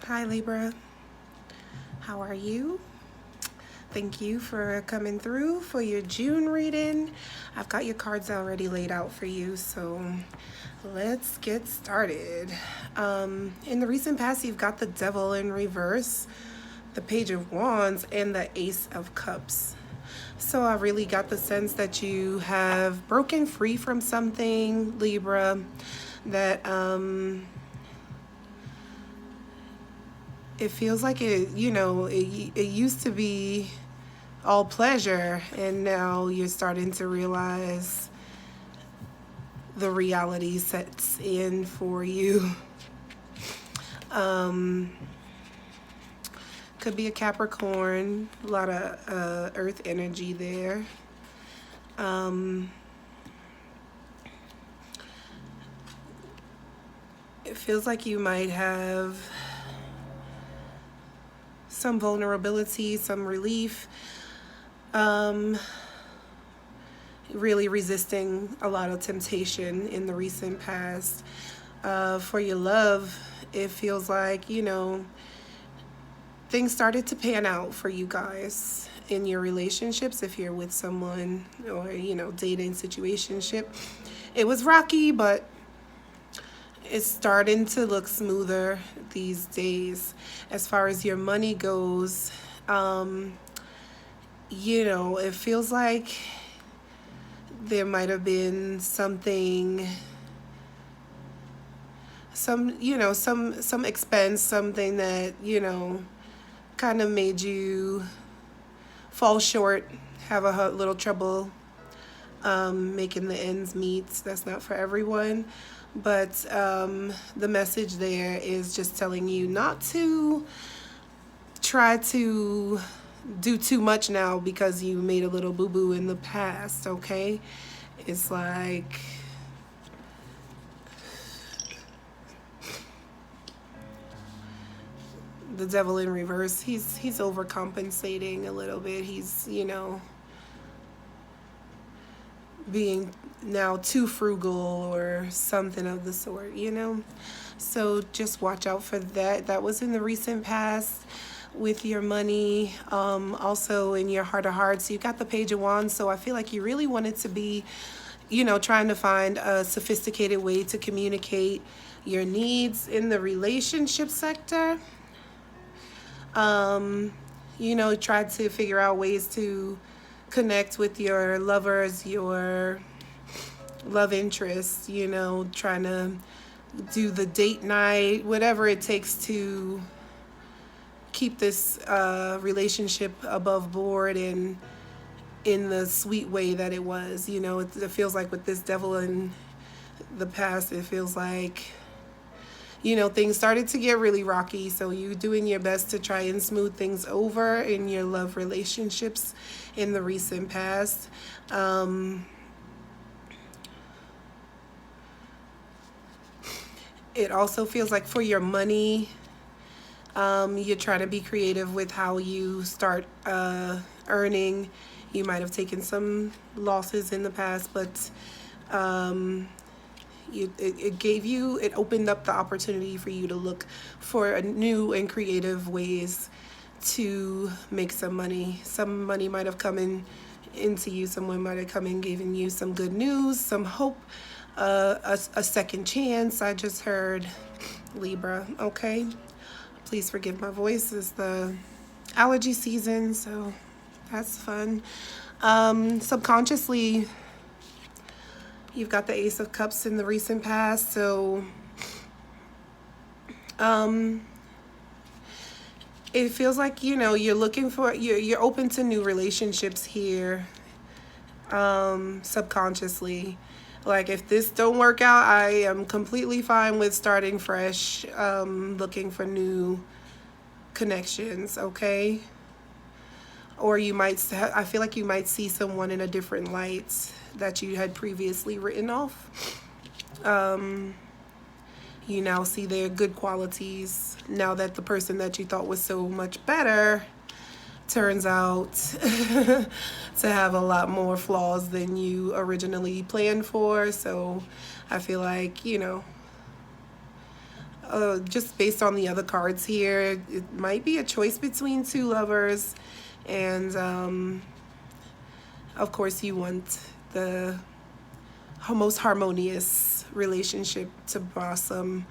Hi Libra, how are you? Thank you for coming through for your June reading. I've got your cards already laid out for you, so let's get started. In the recent past, you've got the Devil in reverse, the Page of Wands, and the Ace of Cups. So I really got the sense that you have broken free from something, Libra, that it feels like it used to be all pleasure, and now you're starting to realize the reality sets in for you. Could be a Capricorn, a lot of earth energy there. It feels like you might have some vulnerability, some relief, really resisting a lot of temptation in the recent past. For your love, it feels like, things started to pan out for you guys in your relationships. If you're with someone or, dating situationship, it was rocky, but it's starting to look smoother these days. As far as your money goes, it feels like there might have been something, some expense, something that, kind of made you fall short, have a little trouble making the ends meet. That's not for everyone. But the message there is just telling you not to try to do too much now because you made a little boo-boo in the past, okay? It's like the Devil in reverse. He's overcompensating a little bit. He's, being now too frugal or something of the sort, So just watch out for that. That was in the recent past with your money. Also in your heart of hearts, you got the Page of Wands. So I feel like you really wanted to be, trying to find a sophisticated way to communicate your needs in the relationship sector. Tried to figure out ways to connect with your lovers, your love interests, trying to do the date night, whatever it takes to keep this relationship above board and in the sweet way that it was. It feels like with this Devil in the past, it feels like things started to get really rocky. So you doing your best to try and smooth things over in your love relationships in the recent past. It also feels like for your money, you're trying to be creative with how you start earning. You might have taken some losses in the past, but it opened up the opportunity for you to look for new and creative ways to make some money. Some money might have come into you. Someone might have come and given you some good news, some hope, a second chance. I just heard, Libra, okay? Please forgive my voice. It's the allergy season, so that's fun. Subconsciously, you've got the Ace of Cups in the recent past, so it feels like, you're looking for, you're open to new relationships here, subconsciously. Like, if this don't work out, I am completely fine with starting fresh, looking for new connections, okay? Or you might, I feel like you might see someone in a different light that you had previously written off. You now see their good qualities now that the person that you thought was so much better turns out to have a lot more flaws than you originally planned for. So I feel like, just based on the other cards here, it might be a choice between two lovers. And of course, you want the most harmonious relationship to blossom.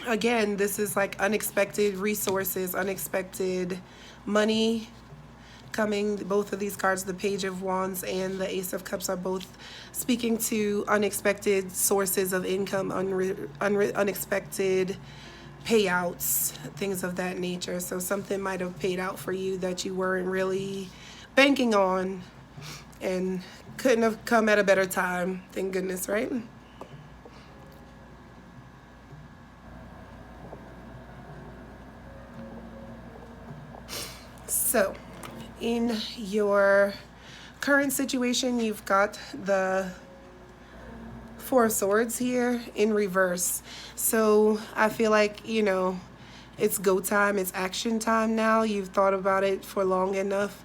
Again, this is like unexpected resources, unexpected money coming. Both of these cards, the Page of Wands and the Ace of Cups, are both speaking to unexpected sources of income, unexpected payouts, things of that nature. So something might have paid out for you that you weren't really banking on, and couldn't have come at a better time. Thank goodness, right? So in your current situation, you've got the Four of Swords here in reverse. So I feel like, you know, it's go time, it's action time now. You've thought about it for long enough.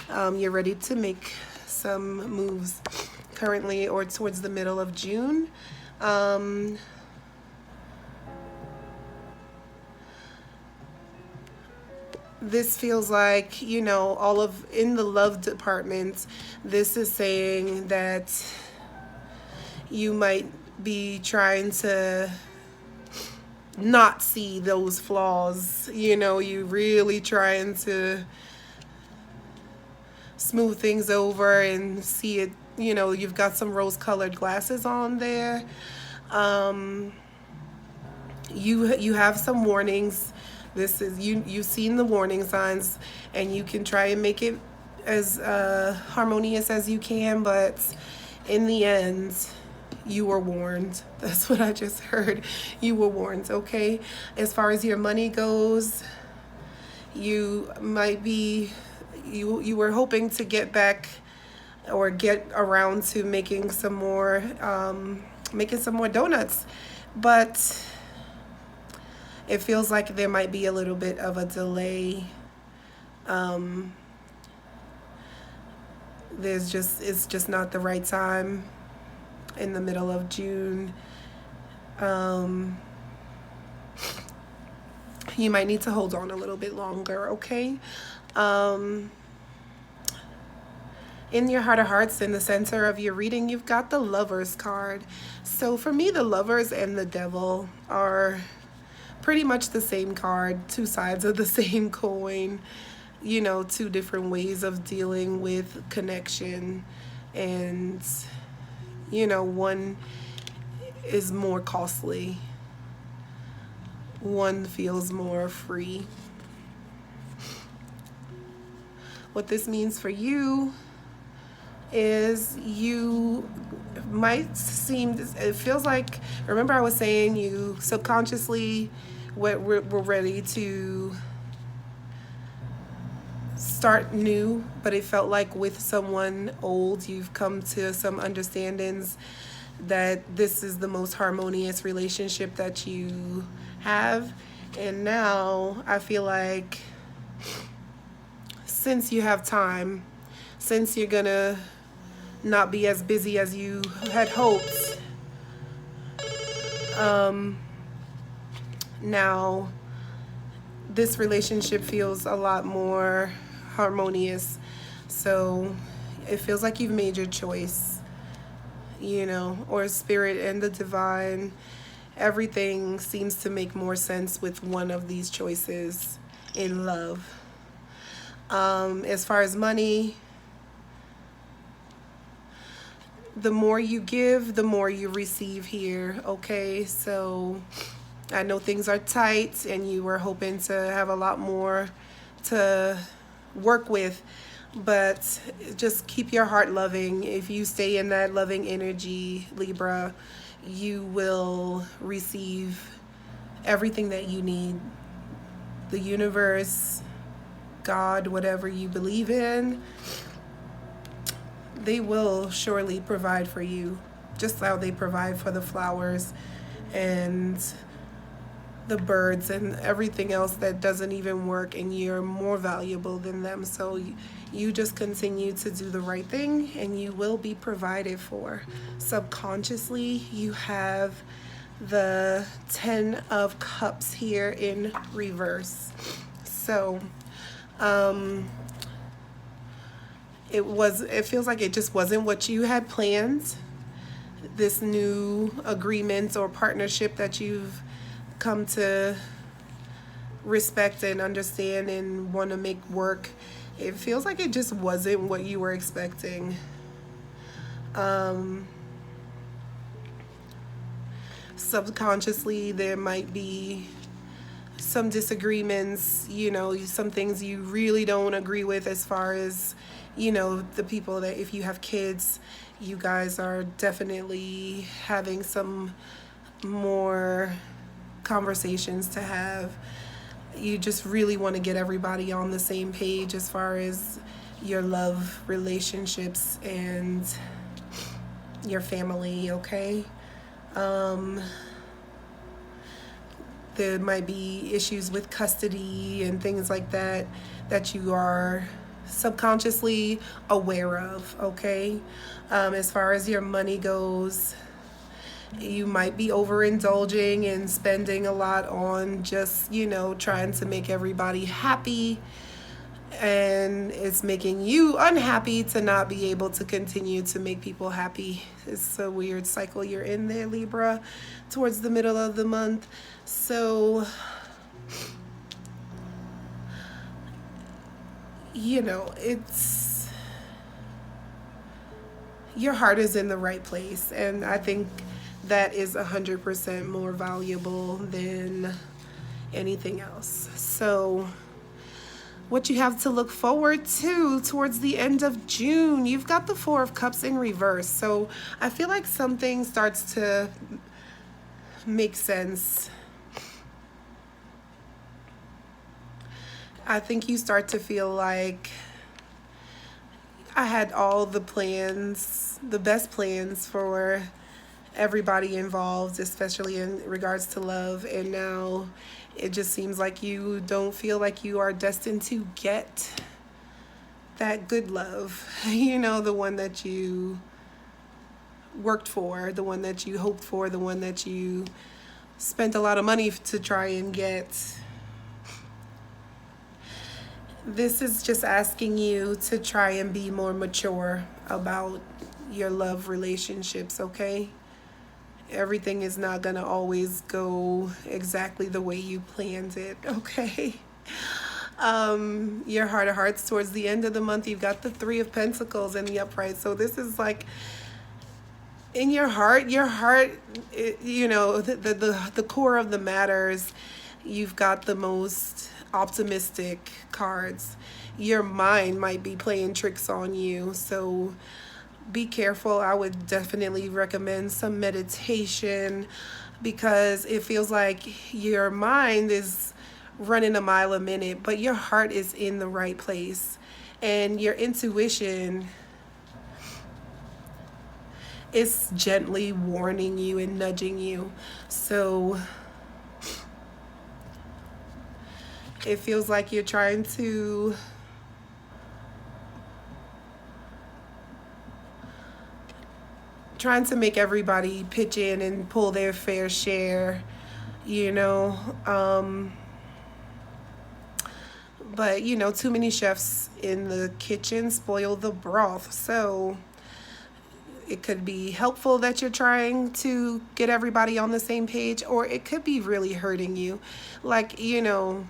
You're ready to make some moves currently, or towards the middle of June. This feels like, you know, all of in the love department, this is saying that you might be trying to not see those flaws. You know, you really trying to smooth things over and see it. You know, you've got some rose-colored glasses on there. You have some warnings. This is you've seen the warning signs, and you can try and make it as harmonious as you can, but in the end, you were warned. That's what I just heard. You were warned, okay? As far as your money goes, you might be, you were hoping to get back or get around to making some more donuts, but it feels like there might be a little bit of a delay. It's just not the right time in the middle of June. You might need to hold on a little bit longer, okay? In your heart of hearts, in the center of your reading, you've got the Lovers card. So for me, the Lovers and the Devil are pretty much the same card, two sides of the same coin, you know, two different ways of dealing with connection. And, you know, one is more costly, one feels more free. What this means for you is you might seem, it feels like, remember I was saying you subconsciously were ready to start new, but it felt like with someone old, you've come to some understandings that this is the most harmonious relationship that you have. And now I feel like since you have time, since you're gonna not be as busy as you had hoped, now this relationship feels a lot more harmonious. So it feels like you've made your choice, you know, or spirit and the divine, everything seems to make more sense with one of these choices in love. As far as money, the more you give, the more you receive here, okay? So I know things are tight and you were hoping to have a lot more to work with, but just keep your heart loving. If you stay in that loving energy, Libra, you will receive everything that you need. The universe, God, whatever you believe in, they will surely provide for you, just how they provide for the flowers and the birds and everything else that doesn't even work, and you're more valuable than them. So you just continue to do the right thing and you will be provided for. Subconsciously, you have the 10 of Cups here in reverse. So it feels like it just wasn't what you had planned. This new agreement or partnership that you've come to respect and understand and want to make work, it feels like it just wasn't what you were expecting. Subconsciously, there might be some disagreements, you know, some things you really don't agree with, as far as, you know, the people that, if you have kids, you guys are definitely having some more conversations to have. You just really want to get everybody on the same page as far as your love relationships and your family, okay? There might be issues with custody and things like that that you are subconsciously aware of, okay? As far as your money goes, you might be overindulging and spending a lot on just, you know, trying to make everybody happy, and it's making you unhappy to not be able to continue to make people happy. It's a weird cycle you're in there, Libra, towards the middle of the month. So, you know, it's, your heart is in the right place, and I think that is 100% more valuable than anything else. So what you have to look forward to towards the end of June, you've got the Four of Cups in reverse. So I feel like something starts to make sense. I think you start to feel like, I had all the plans, the best plans for everybody involved, especially in regards to love, and now it just seems like you don't feel like you are destined to get that good love, you know, the one that you worked for, the one that you hoped for, the one that you spent a lot of money to try and get. This is just asking you to try and be more mature about your love relationships, okay? Everything is not going to always go exactly the way you planned it, okay? Your heart of hearts, towards the end of the month, you've got the Three of Pentacles in the upright. So this is like, in your heart, you know, the core of the matter is, you've got the most optimistic cards. Your mind might be playing tricks on you, so be careful. I would definitely recommend some meditation, because it feels like your mind is running a mile a minute, but your heart is in the right place, and your intuition is gently warning you and nudging you. So it feels like you're trying to make everybody pitch in and pull their fair share, you know. But, you know, too many chefs in the kitchen spoil the broth. So it could be helpful that you're trying to get everybody on the same page, or it could be really hurting you. Like, you know,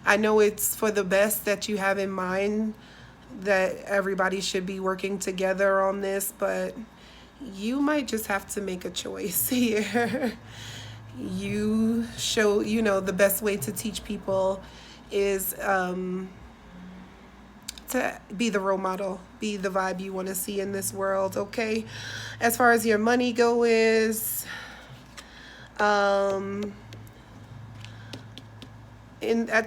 I know it's for the best that you have in mind that everybody should be working together on this, but you might just have to make a choice here. You show, you know, the best way to teach people is to be the role model, be the vibe you want to see in this world, okay? As far as your money goes,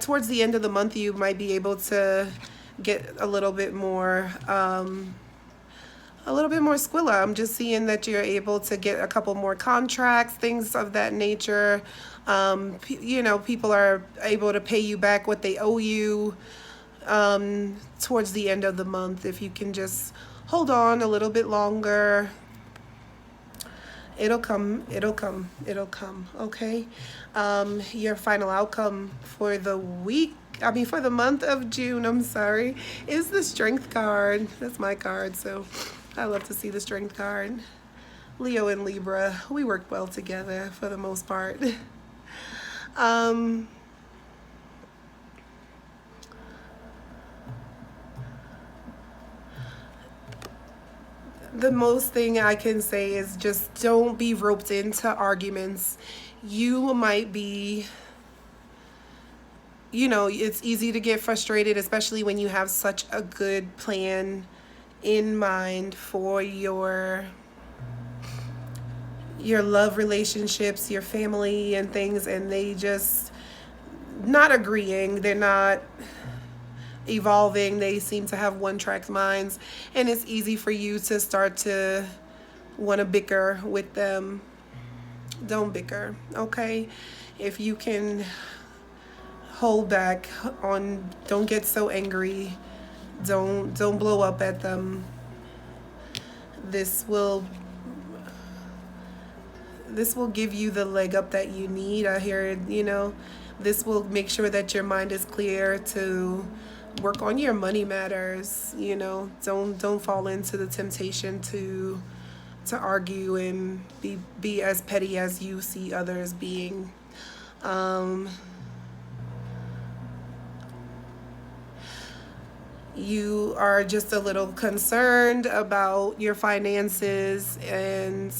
towards the end of the month, you might be able to get a little bit more a little bit more squilla. I'm just seeing that you're able to get a couple more contracts, things of that nature. You know, people are able to pay you back what they owe you towards the end of the month. If you can just hold on a little bit longer, it'll come, it'll come, it'll come, okay? Your final outcome for the week, for the month of June, I'm sorry, is the Strength card. That's my card, so I love to see the Strength card. Leo and Libra, we work well together for the most part. The most thing I can say is just don't be roped into arguments. You might be, you know, it's easy to get frustrated, especially when you have such a good plan in mind for your love relationships, your family and things, and they just not agreeing. They're not evolving. They seem to have one-track minds, and it's easy for you to start to want to bicker with them. Don't bicker, okay? If you can hold back on, don't get so angry. Don't blow up at them. This will give you the leg up that you need. I hear, you know, this will make sure that your mind is clear to work on your money matters. You know, don't fall into the temptation to argue and be as petty as you see others being. You are just a little concerned about your finances, and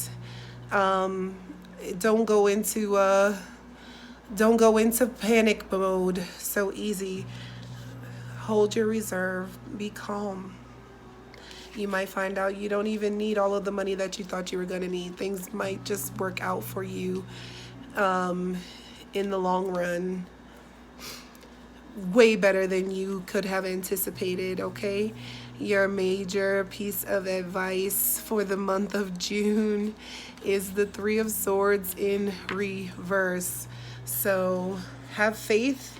don't go into panic mode so easy. Hold your reserve. Be calm. You might find out you don't even need all of the money that you thought you were going to need. Things might just work out for you in the long run way better than you could have anticipated, okay? Your major piece of advice for the month of June is the Three of Swords in reverse. So have faith,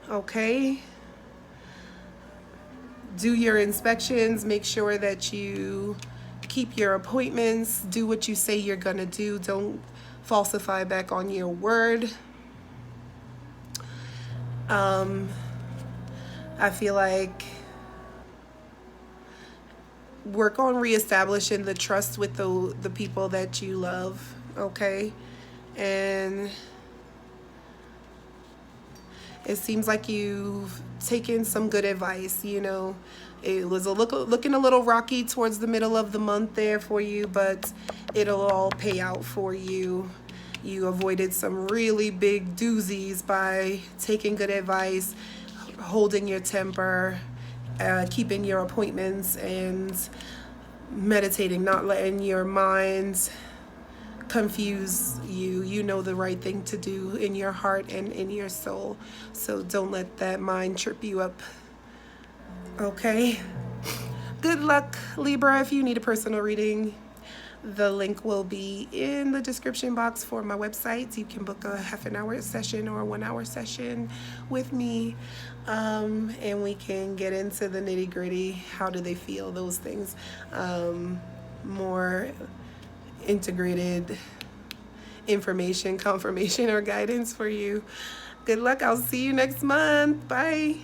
okay? Do your inspections. Make sure that you keep your appointments. Do what you say you're gonna do. Don't falsify back on your word. I feel like work on reestablishing the trust with the people that you love, okay? And it seems like you've taken some good advice, you know. It was looking a little rocky towards the middle of the month there for you, but it'll all pay out for you. You avoided some really big doozies by taking good advice, holding your temper, keeping your appointments, and meditating, not letting your mind confuse you. You know the right thing to do in your heart and in your soul. So don't let that mind trip you up. Okay? Good luck, Libra. If you need a personal reading, the link will be in the description box for my website. You can book a half-an-hour session or a 1-hour session with me, and we can get into the nitty-gritty. How do they feel? Those things. More integrated information, confirmation, or guidance for you. Good luck. I'll see you next month. Bye.